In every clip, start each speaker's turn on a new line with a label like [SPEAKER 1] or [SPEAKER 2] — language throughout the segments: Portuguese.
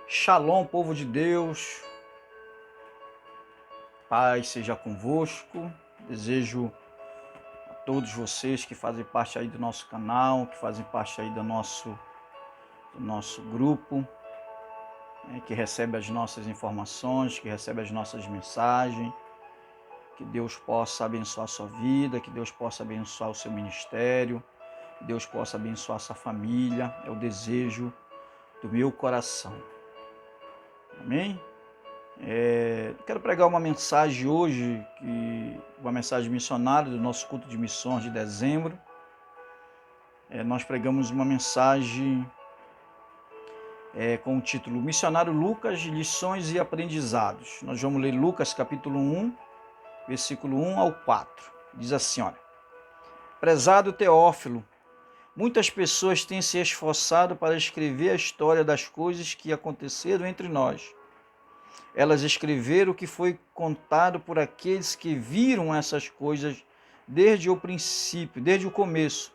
[SPEAKER 1] Shalom, povo de Deus, paz seja convosco. Desejo a todos vocês que fazem parte aí do nosso canal, que fazem parte aí do nosso grupo, que recebe as nossas informações, que recebe as nossas mensagens. Que Deus possa abençoar a sua vida, que Deus possa abençoar o seu ministério, que Deus possa abençoar a sua família. É o desejo do meu coração. Amém? Quero pregar uma mensagem hoje, uma mensagem missionária do nosso culto de missões de dezembro. Nós pregamos uma mensagem com o título Missionário Lucas, Lições e Aprendizados. Nós vamos ler Lucas capítulo 1, versículo 1 ao 4. Diz assim, olha: Prezado Teófilo, muitas pessoas têm se esforçado para escrever a história das coisas que aconteceram entre nós. Elas escreveram o que foi contado por aqueles que viram essas coisas desde o princípio, desde o começo,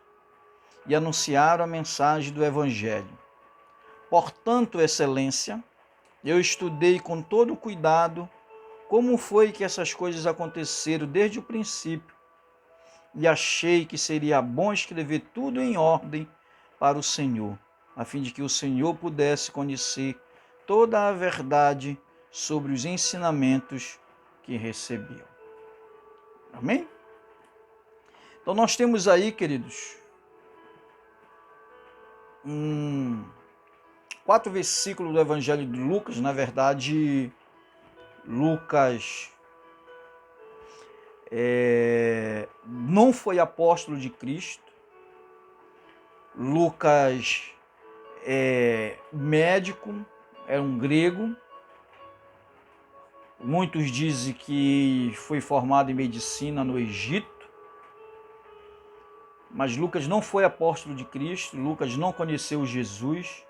[SPEAKER 1] e anunciaram a mensagem do Evangelho. Portanto, Excelência, eu estudei com todo cuidado como foi que essas coisas aconteceram desde o princípio, e achei que seria bom escrever tudo em ordem para o Senhor, a fim de que o Senhor pudesse conhecer toda a verdade sobre os ensinamentos que recebeu. Amém? Então nós temos aí, queridos, 4 versículos do Evangelho de Lucas. Na verdade, Lucas não foi apóstolo de Cristo. Lucas é médico, era um grego. Muitos dizem que foi formado em medicina no Egito. Mas Lucas não foi apóstolo de Cristo, Lucas não conheceu Jesus,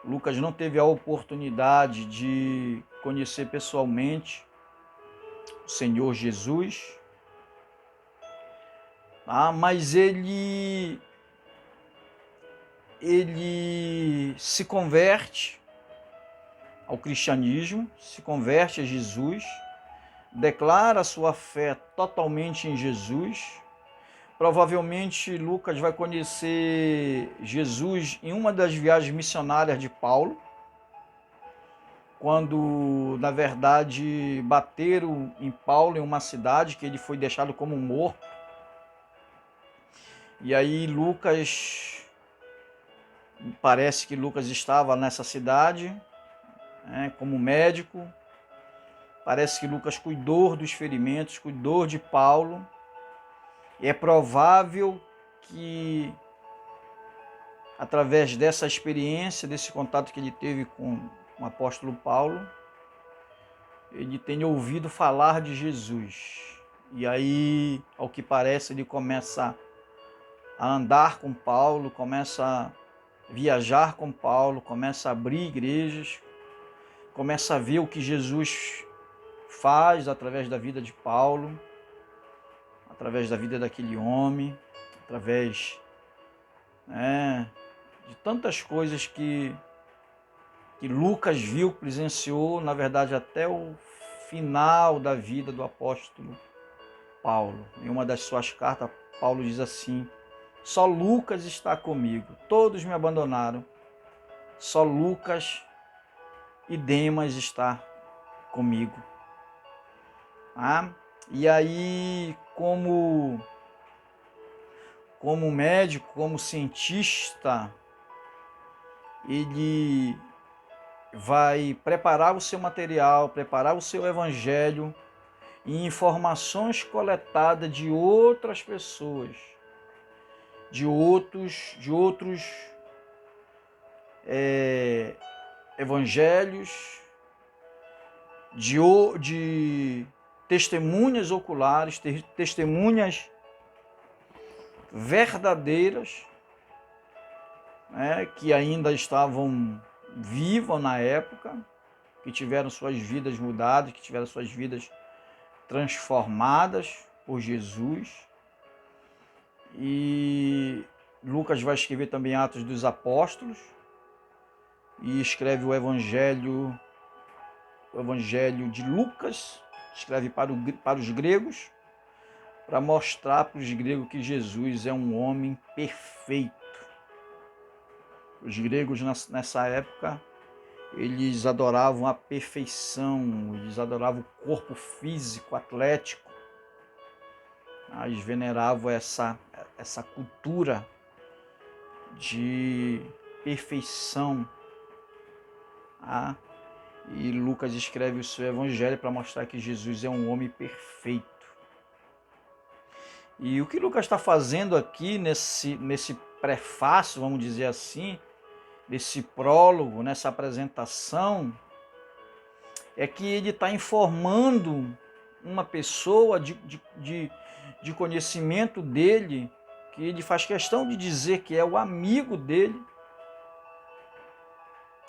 [SPEAKER 1] Lucas não teve a oportunidade de conhecer pessoalmente o Senhor Jesus. Mas ele se converte ao cristianismo, se converte a Jesus, declara sua fé totalmente em Jesus. Provavelmente Lucas vai conhecer Jesus em uma das viagens missionárias de Paulo, quando, na verdade, bateram em Paulo em uma cidade que ele foi deixado como morto. E aí parece que Lucas estava nessa cidade, como médico. Parece que Lucas cuidou dos ferimentos, cuidou de Paulo. E é provável que, através dessa experiência, desse contato que ele teve com o apóstolo Paulo, ele tenha ouvido falar de Jesus. E aí, ao que parece, ele começa a andar com Paulo, começa a viajar com Paulo, começa a abrir igrejas, começa a ver o que Jesus faz através da vida de Paulo, através da vida daquele homem, através de tantas coisas que Lucas viu, presenciou, na verdade, até o final da vida do apóstolo Paulo. Em uma das suas cartas, Paulo diz assim: só Lucas está comigo, todos me abandonaram, só Lucas e Demas está comigo. E aí, como médico, como cientista, ele vai preparar o seu material, preparar o seu evangelho e informações coletadas de outras pessoas, de outros evangelhos, de testemunhas oculares, testemunhas verdadeiras, que ainda estavam vivas na época, que tiveram suas vidas mudadas, que tiveram suas vidas transformadas por Jesus. E Lucas vai escrever também Atos dos Apóstolos, e escreve o Evangelho de Lucas, escreve para os gregos, para mostrar para os gregos que Jesus é um homem perfeito. Os gregos nessa época, eles adoravam a perfeição, eles adoravam o corpo físico, atlético. Eles veneravam essa cultura de perfeição. E Lucas escreve o seu evangelho para mostrar que Jesus é um homem perfeito. E o que Lucas está fazendo aqui nesse prefácio, vamos dizer assim, nesse prólogo, nessa apresentação, é que ele está informando uma pessoa de conhecimento dele, que ele faz questão de dizer que é o amigo dele,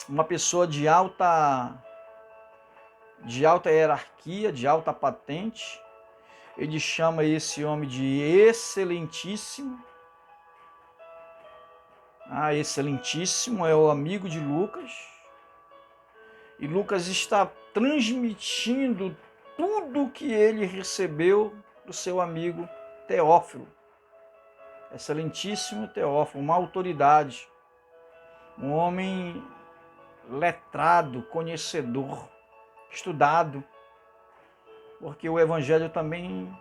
[SPEAKER 1] uma pessoa de alta hierarquia, de alta patente. Ele chama esse homem de excelentíssimo. Excelentíssimo é o amigo de Lucas. E Lucas está transmitindo tudo o que ele recebeu do seu amigo Teófilo. Excelentíssimo Teófilo, uma autoridade, um homem letrado, conhecedor, estudado, porque o evangelho também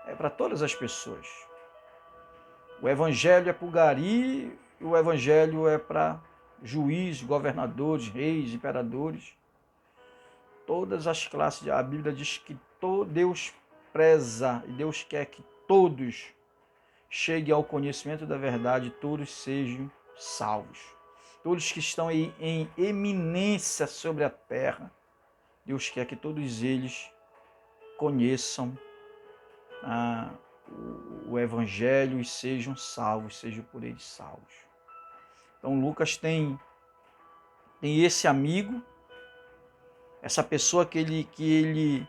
[SPEAKER 1] é para todas as pessoas. O evangelho é para o gari, e o evangelho é para juízes, governadores, reis, imperadores, todas as classes. A Bíblia diz que Deus preza e Deus quer que todos cheguem ao conhecimento da verdade, todos sejam salvos. Todos que estão em eminência sobre a terra, Deus quer que todos eles conheçam o evangelho e sejam salvos, sejam por eles salvos. Então Lucas tem esse amigo, essa pessoa que ele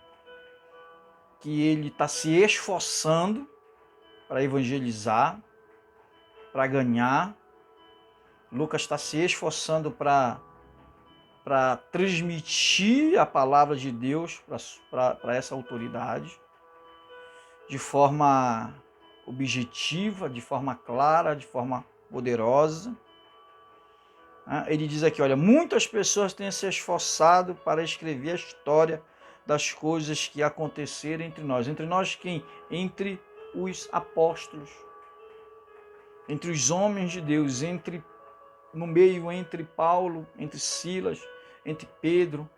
[SPEAKER 1] está se esforçando para evangelizar, para ganhar. Lucas está se esforçando para transmitir a palavra de Deus para essa autoridade, de forma objetiva, de forma clara, de forma poderosa. Ele diz aqui, olha, muitas pessoas têm se esforçado para escrever a história das coisas que aconteceram entre nós. Entre nós quem? Entre os apóstolos, entre os homens de Deus, no meio entre Paulo, entre Silas, entre Pedro,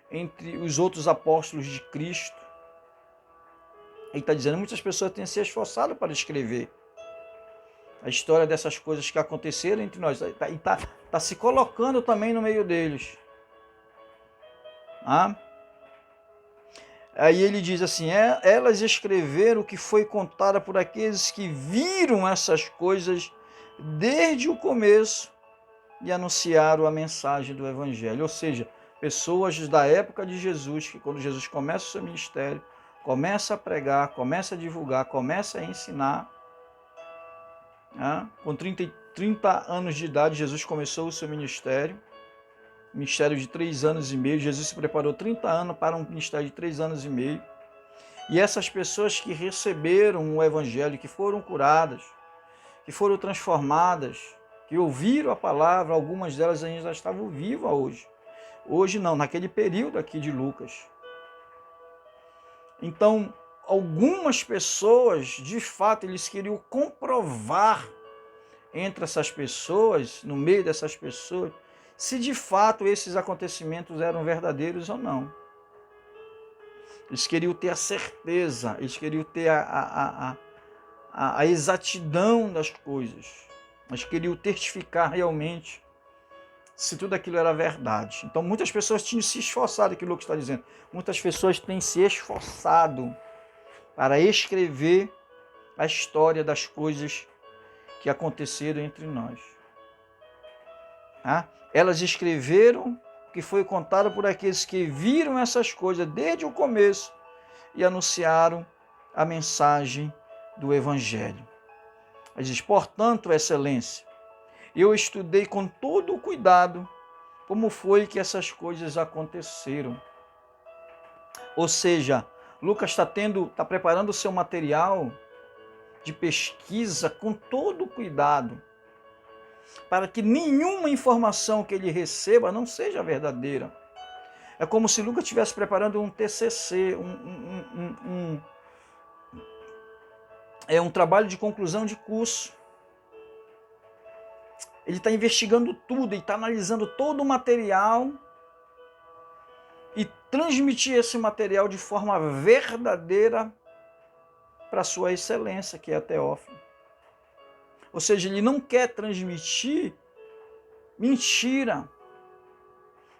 [SPEAKER 1] entre os outros apóstolos de Cristo. Ele está dizendo, muitas pessoas têm se esforçado para escrever a história dessas coisas que aconteceram entre nós. E está se colocando também no meio deles. Aí ele diz assim, elas escreveram o que foi contado por aqueles que viram essas coisas desde o começo e anunciaram a mensagem do Evangelho. Ou seja, pessoas da época de Jesus, que quando Jesus começa o seu ministério, começa a pregar, começa a divulgar, começa a ensinar. Com 30 anos de idade, Jesus começou o seu ministério de 3 anos e meio. Jesus se preparou 30 anos para um ministério de 3 anos e meio. E essas pessoas que receberam o Evangelho, que foram curadas, que foram transformadas, que ouviram a palavra, algumas delas ainda estavam vivas hoje. Hoje não, naquele período aqui de Lucas. Então, algumas pessoas, de fato, eles queriam comprovar entre essas pessoas, no meio dessas pessoas, se de fato esses acontecimentos eram verdadeiros ou não. Eles queriam ter a certeza, eles queriam ter a exatidão das coisas. Eles queriam testificar realmente se tudo aquilo era verdade. Então muitas pessoas tinham se esforçado, aquilo que Lucas está dizendo, muitas pessoas têm se esforçado para escrever a história das coisas que aconteceram entre nós. Elas escreveram o que foi contado por aqueles que viram essas coisas desde o começo e anunciaram a mensagem do Evangelho. Ele diz, portanto, excelência, eu estudei com todo o cuidado como foi que essas coisas aconteceram. Ou seja, Lucas está preparando o seu material de pesquisa com todo o cuidado, para que nenhuma informação que ele receba não seja verdadeira. É como se Lucas estivesse preparando um TCC, um trabalho de conclusão de curso. Ele está investigando tudo, ele está analisando todo o material e transmitir esse material de forma verdadeira para a sua excelência, que é a Teófilo. Ou seja, ele não quer transmitir mentira.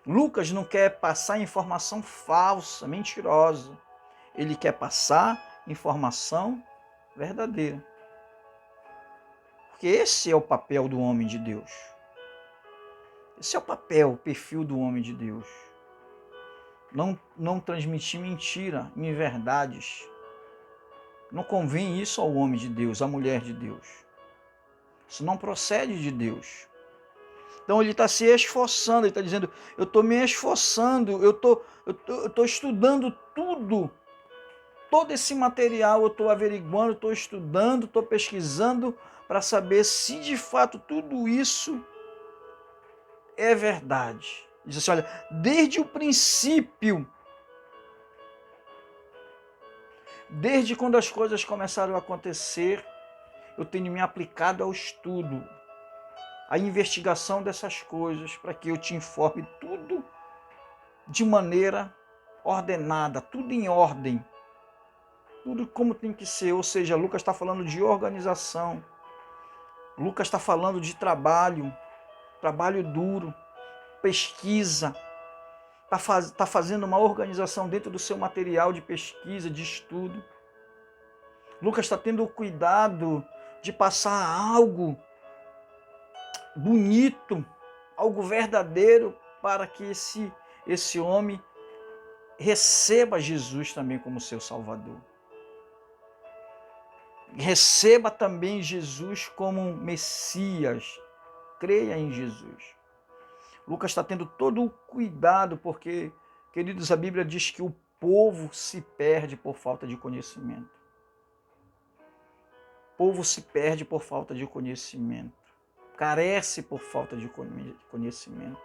[SPEAKER 1] Lucas não quer passar informação falsa, mentirosa. Ele quer passar informação verdadeira. Porque esse é o papel do homem de Deus. Esse é o papel, o perfil do homem de Deus. Não transmitir mentira, inverdades. Não convém isso ao homem de Deus, à mulher de Deus. Isso não procede de Deus. Então ele está se esforçando, ele está dizendo, eu estou me esforçando, eu estou estudando tudo. Todo esse material eu estou averiguando, estou estudando, estou pesquisando para saber se de fato tudo isso é verdade. Diz assim, olha, desde o princípio, desde quando as coisas começaram a acontecer, eu tenho me aplicado ao estudo, à investigação dessas coisas, para que eu te informe tudo de maneira ordenada, tudo em ordem, tudo como tem que ser. Ou seja, Lucas está falando de organização, Lucas está falando de trabalho duro, pesquisa, está fazendo uma organização dentro do seu material de pesquisa, de estudo. Lucas está tendo o cuidado de passar algo bonito, algo verdadeiro, para que esse homem receba Jesus também como seu Salvador. Receba também Jesus como Messias. Creia em Jesus. Lucas está tendo todo o cuidado, porque, queridos, a Bíblia diz que o povo se perde por falta de conhecimento. O povo se perde por falta de conhecimento. Carece por falta de conhecimento.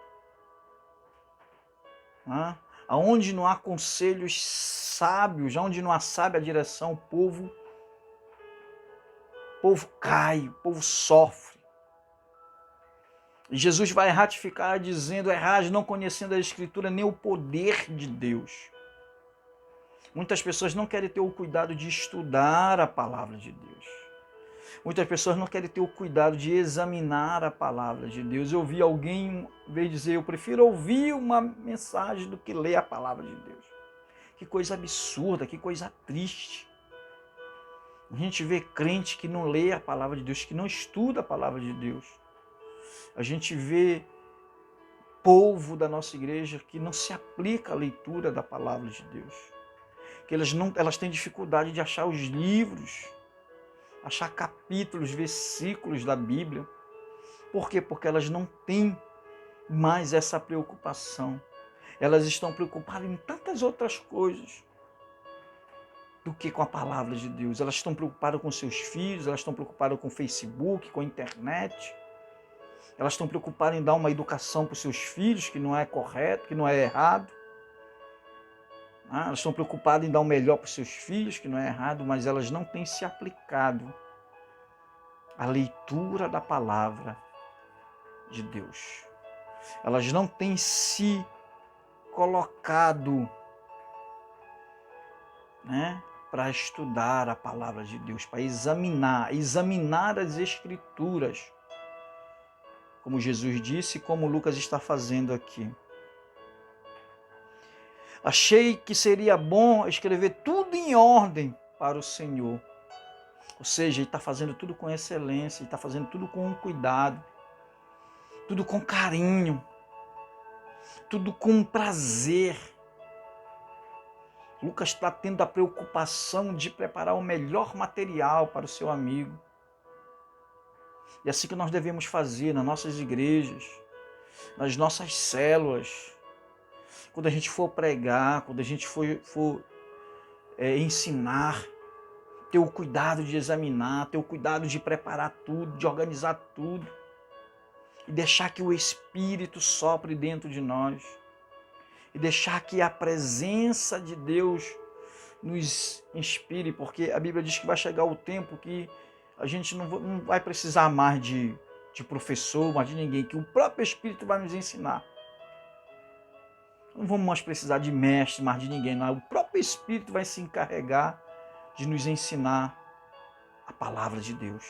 [SPEAKER 1] Aonde não há conselhos sábios, onde não há sábia direção, o povo cai, o povo sofre. E Jesus vai ratificar dizendo, errais não conhecendo a Escritura nem o poder de Deus. Muitas pessoas não querem ter o cuidado de estudar a palavra de Deus. Muitas pessoas não querem ter o cuidado de examinar a palavra de Deus. Eu ouvi alguém veio dizer, eu prefiro ouvir uma mensagem do que ler a palavra de Deus. Que coisa absurda, que coisa triste. A gente vê crente que não lê a palavra de Deus, que não estuda a palavra de Deus. A gente vê povo da nossa igreja que não se aplica à leitura da palavra de Deus. Que elas têm dificuldade de achar os livros, achar capítulos, versículos da Bíblia. Por quê? Porque elas não têm mais essa preocupação. Elas estão preocupadas em tantas outras coisas do que com a palavra de Deus. Elas estão preocupadas com seus filhos, elas estão preocupadas com o Facebook, com a internet. Elas estão preocupadas em dar uma educação para os seus filhos, que não é correto, que não é errado. Elas estão preocupadas em dar o melhor para os seus filhos, que não é errado, mas elas não têm se aplicado à leitura da palavra de Deus. Elas não têm se colocado, para estudar a palavra de Deus, para examinar as Escrituras. Como Jesus disse, como Lucas está fazendo aqui. Achei que seria bom escrever tudo em ordem para o Senhor. Ou seja, ele está fazendo tudo com excelência, ele está fazendo tudo com cuidado, tudo com carinho, tudo com prazer. Lucas está tendo a preocupação de preparar o melhor material para o seu amigo. E é assim que nós devemos fazer nas nossas igrejas. nas nossas células, quando a gente for pregar, quando a gente for ensinar, ter o cuidado de examinar, ter o cuidado de preparar tudo, de organizar tudo e deixar que o Espírito sopre dentro de nós e deixar que a presença de Deus nos inspire, porque a Bíblia diz que vai chegar o tempo que a gente não vai precisar mais de professor, mais de ninguém, que o próprio Espírito vai nos ensinar. Não vamos mais precisar de mestre, mais de ninguém, não. O próprio Espírito vai se encarregar de nos ensinar a palavra de Deus.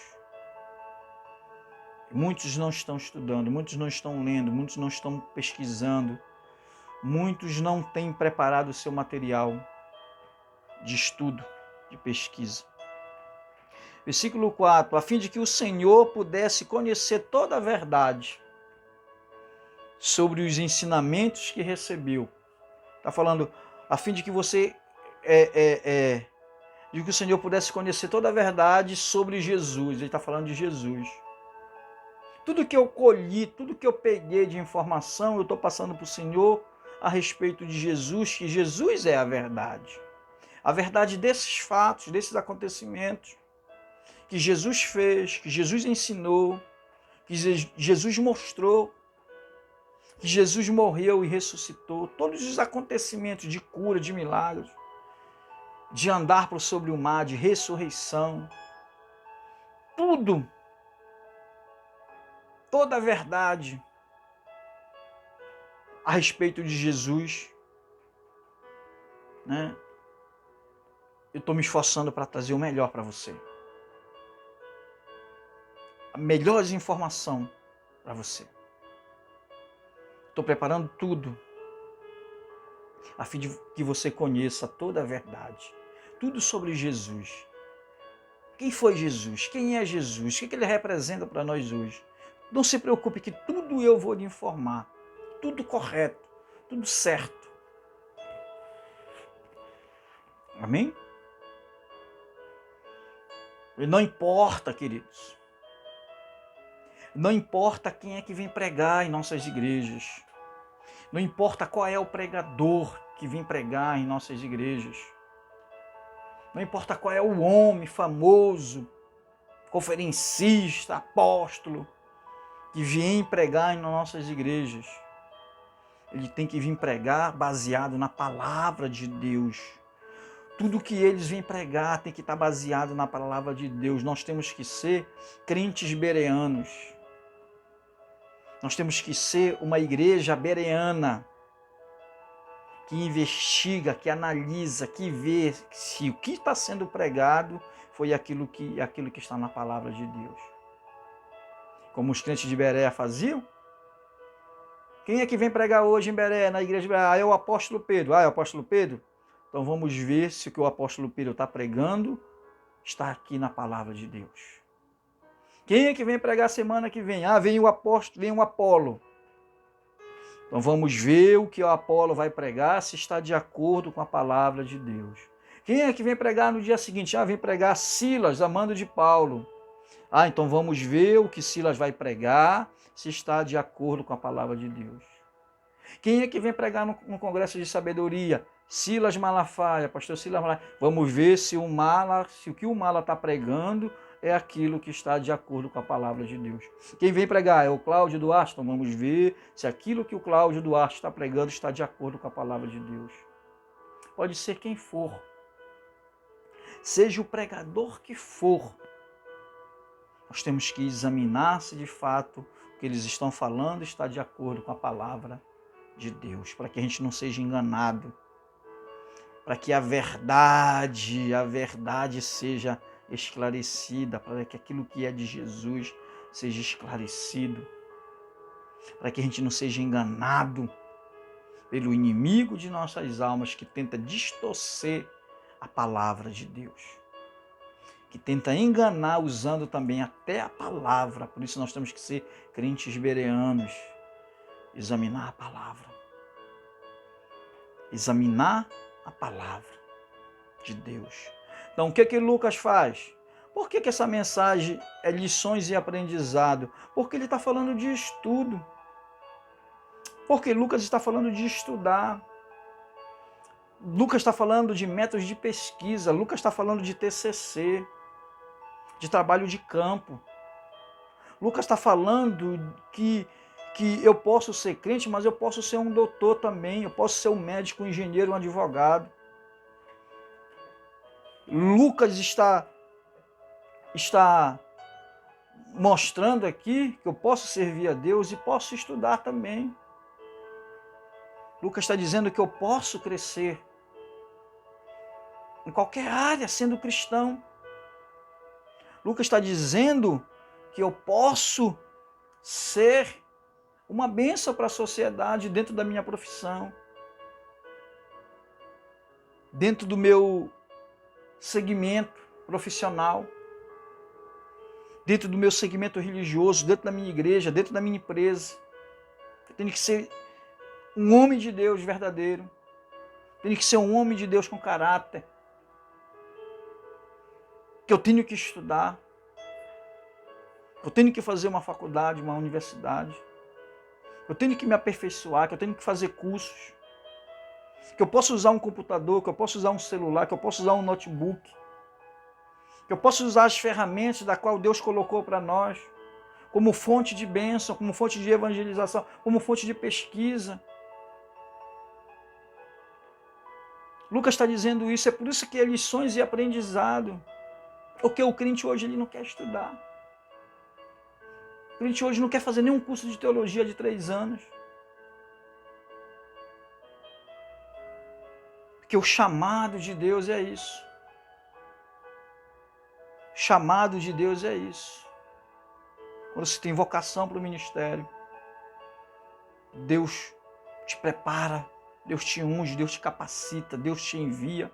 [SPEAKER 1] Muitos não estão estudando, muitos não estão lendo, muitos não estão pesquisando, muitos não têm preparado o seu material de estudo, de pesquisa. Versículo 4, a fim de que o Senhor pudesse conhecer toda a verdade sobre os ensinamentos que recebeu. Está falando, a fim de que você, de que o Senhor pudesse conhecer toda a verdade sobre Jesus. Ele está falando de Jesus. Tudo que eu colhi, tudo que eu peguei de informação, eu estou passando para o Senhor a respeito de Jesus, que Jesus é a verdade. A verdade desses fatos, desses acontecimentos, que Jesus fez, que Jesus ensinou, que Jesus mostrou, que Jesus morreu e ressuscitou, todos os acontecimentos de cura, de milagres, de andar por sobre o mar, de ressurreição, tudo, toda a verdade a respeito de Jesus, né? Eu estou me esforçando para trazer o melhor para você. A melhor informação para você. Estou preparando tudo a fim de que você conheça toda a verdade. Tudo sobre Jesus. Quem foi Jesus? Quem é Jesus? O que ele representa para nós hoje? Não se preocupe que tudo eu vou lhe informar. Tudo correto. Tudo certo. Amém? E não importa, queridos. Não importa quem é que vem pregar em nossas igrejas. Não importa qual é o pregador que vem pregar em nossas igrejas. Não importa qual é o homem famoso, conferencista, apóstolo, que vem pregar em nossas igrejas. Ele tem que vir pregar baseado na palavra de Deus. Tudo que eles vêm pregar tem que estar baseado na palavra de Deus. Nós temos que ser crentes bereanos. Nós temos que ser uma igreja bereana, que investiga, que analisa, que vê se o que está sendo pregado foi aquilo que está na palavra de Deus. Como os crentes de Bereia faziam. Quem é que vem pregar hoje em Bereia, na igreja de Bereia? É o apóstolo Pedro. É o apóstolo Pedro? Então vamos ver se o que o apóstolo Pedro está pregando está aqui na palavra de Deus. Quem é que vem pregar semana que vem? Vem o apóstolo, vem o Apolo. Então vamos ver o que o Apolo vai pregar, se está de acordo com a palavra de Deus. Quem é que vem pregar no dia seguinte? Vem pregar Silas, amando de Paulo. Então vamos ver o que Silas vai pregar, se está de acordo com a palavra de Deus. Quem é que vem pregar no congresso de sabedoria? Silas Malafaia, pastor Silas Malafaia. Vamos ver se o que o Mala está pregando é aquilo que está de acordo com a palavra de Deus. Quem vem pregar é o Cláudio Duarte. Então vamos ver se aquilo que o Cláudio Duarte está pregando está de acordo com a palavra de Deus. Pode ser quem for. Seja o pregador que for. Nós temos que examinar se de fato o que eles estão falando está de acordo com a palavra de Deus, para que a gente não seja enganado, para que a verdade seja esclarecida, para que aquilo que é de Jesus seja esclarecido, para que a gente não seja enganado pelo inimigo de nossas almas que tenta distorcer a palavra de Deus, que tenta enganar usando também até a palavra. Por isso nós temos que ser crentes bereanos, examinar a palavra. Examinar a palavra de Deus. Então, o que Lucas faz? Por que essa mensagem é lições e aprendizado? Porque ele está falando de estudo. Porque Lucas está falando de estudar. Lucas está falando de métodos de pesquisa. Lucas está falando de TCC, de trabalho de campo. Lucas está falando que eu posso ser crente, mas eu posso ser um doutor também. Eu posso ser um médico, um engenheiro, um advogado. Lucas está mostrando aqui que eu posso servir a Deus e posso estudar também. Lucas está dizendo que eu posso crescer em qualquer área sendo cristão. Lucas está dizendo que eu posso ser uma bênção para a sociedade dentro da minha profissão, dentro do meu segmento profissional, dentro do meu segmento religioso, dentro da minha igreja, dentro da minha empresa. Eu tenho que ser um homem de Deus verdadeiro. Eu tenho que ser um homem de Deus com caráter. Que eu tenho que estudar. Eu tenho que fazer uma faculdade, uma universidade. Eu tenho que me aperfeiçoar, que eu tenho que fazer cursos. Que eu posso usar um computador, que eu posso usar um celular, que eu posso usar um notebook. Que eu posso usar as ferramentas da qual Deus colocou para nós, como fonte de bênção, como fonte de evangelização, como fonte de pesquisa. Lucas está dizendo isso, é por isso que é lições e aprendizado. Porque o crente hoje ele não quer estudar. O crente hoje não quer fazer nenhum curso de teologia de 3 anos. Porque o chamado de Deus é isso. O chamado de Deus é isso. Quando você tem vocação para o ministério, Deus te prepara, Deus te unge, Deus te capacita, Deus te envia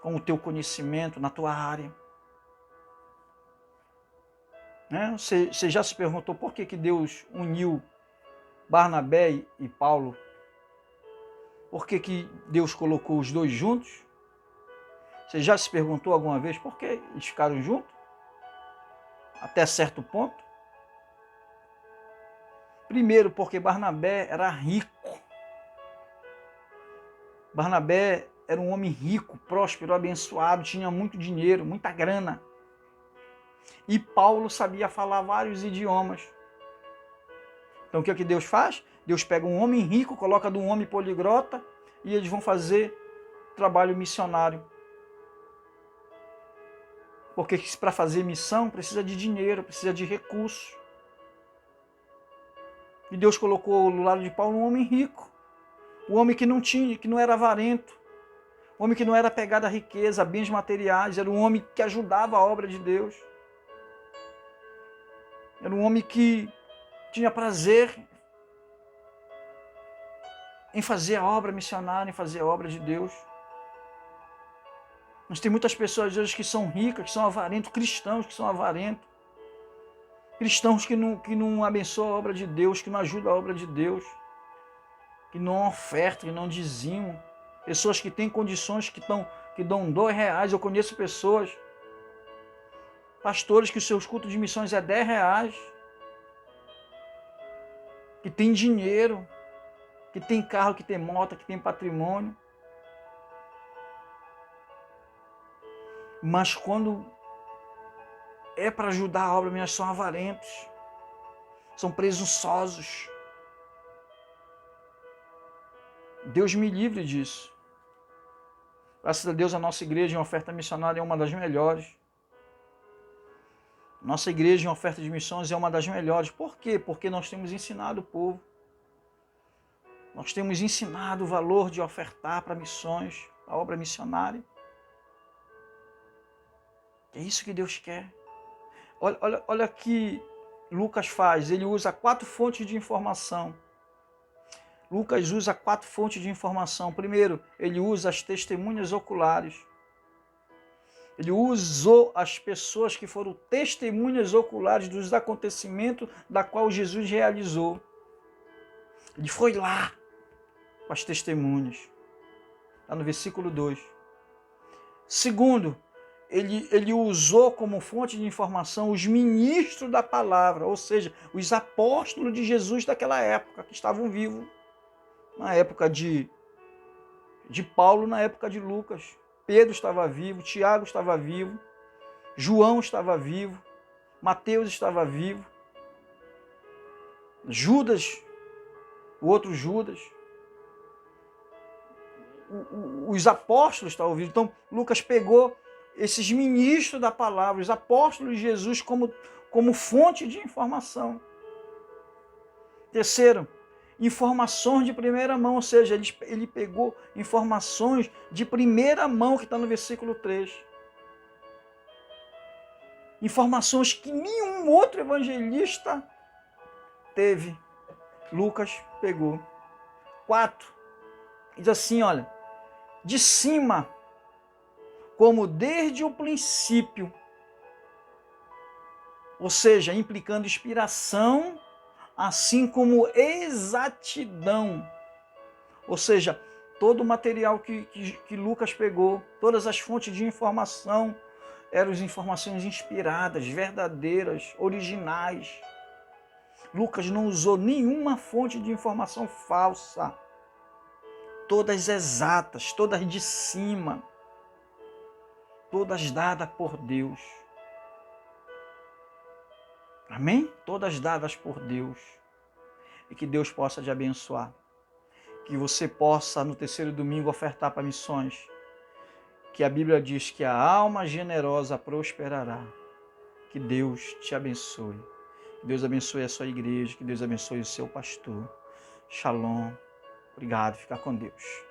[SPEAKER 1] com o teu conhecimento na tua área. Você já se perguntou por que Deus uniu Barnabé e Paulo? Por que Deus colocou os dois juntos? Você já se perguntou alguma vez por que eles ficaram juntos? Até certo ponto? Primeiro, porque Barnabé era rico. Barnabé era um homem rico, próspero, abençoado, tinha muito dinheiro, muita grana. E Paulo sabia falar vários idiomas. Então o que Deus faz? Deus pega um homem rico, coloca de um homem poliglota e eles vão fazer trabalho missionário. Porque para fazer missão precisa de dinheiro, precisa de recursos. E Deus colocou no lado de Paulo um homem rico. Um homem que não tinha, que não era avarento. Um homem que não era apegado à riqueza, a bens materiais. Era um homem que ajudava a obra de Deus. Era um homem que tinha prazer em fazer a obra missionária, em fazer a obra de Deus. Mas tem muitas pessoas hoje que são ricas, que são avarentos, cristãos que são avarentos. Cristãos que não abençoam a obra de Deus, que não ajudam a obra de Deus. Que não ofertam, que não dizimam. Pessoas que têm condições, que dão R$2. Eu conheço pessoas, pastores, que os seus cultos de missões é R$10. Que tem dinheiro, que tem carro, que tem moto, que tem patrimônio. Mas quando é para ajudar a obra, eles são avarentos, são presunçosos. Deus me livre disso. Graças a Deus, a nossa igreja em oferta missionária é uma das melhores. Nossa igreja em oferta de missões é uma das melhores. Por quê? Porque nós temos ensinado o povo. Nós temos ensinado o valor de ofertar para missões, a obra missionária. É isso que Deus quer. Olha o que Lucas faz. Ele usa 4 fontes de informação. Lucas usa 4 fontes de informação. Primeiro, ele usa as testemunhas oculares. Ele usou as pessoas que foram testemunhas oculares dos acontecimentos da qual Jesus realizou. Ele foi lá com as testemunhas. Está no versículo 2. Segundo, ele usou como fonte de informação os ministros da palavra, ou seja, os apóstolos de Jesus daquela época, que estavam vivos, na época de Paulo, na época de Lucas. Pedro estava vivo, Tiago estava vivo, João estava vivo, Mateus estava vivo, Judas, o outro Judas, os apóstolos estavam vivos. Então, Lucas pegou esses ministros da palavra, os apóstolos de Jesus, como fonte de informação. Terceiro, informações de primeira mão, ou seja, ele pegou informações de primeira mão, que está no versículo 3. Informações que nenhum outro evangelista teve. Lucas pegou. 4. Diz assim, olha, de cima, como desde o princípio, ou seja, implicando inspiração, assim como exatidão, ou seja, todo o material que Lucas pegou, todas as fontes de informação, eram informações inspiradas, verdadeiras, originais. Lucas não usou nenhuma fonte de informação falsa, todas exatas, todas de cima, todas dadas por Deus. Amém? Todas dadas por Deus. E que Deus possa te abençoar. Que você possa, no terceiro domingo, ofertar para missões. Que a Bíblia diz que a alma generosa prosperará. Que Deus te abençoe. Que Deus abençoe a sua igreja. Que Deus abençoe o seu pastor. Shalom. Obrigado. Fica com Deus.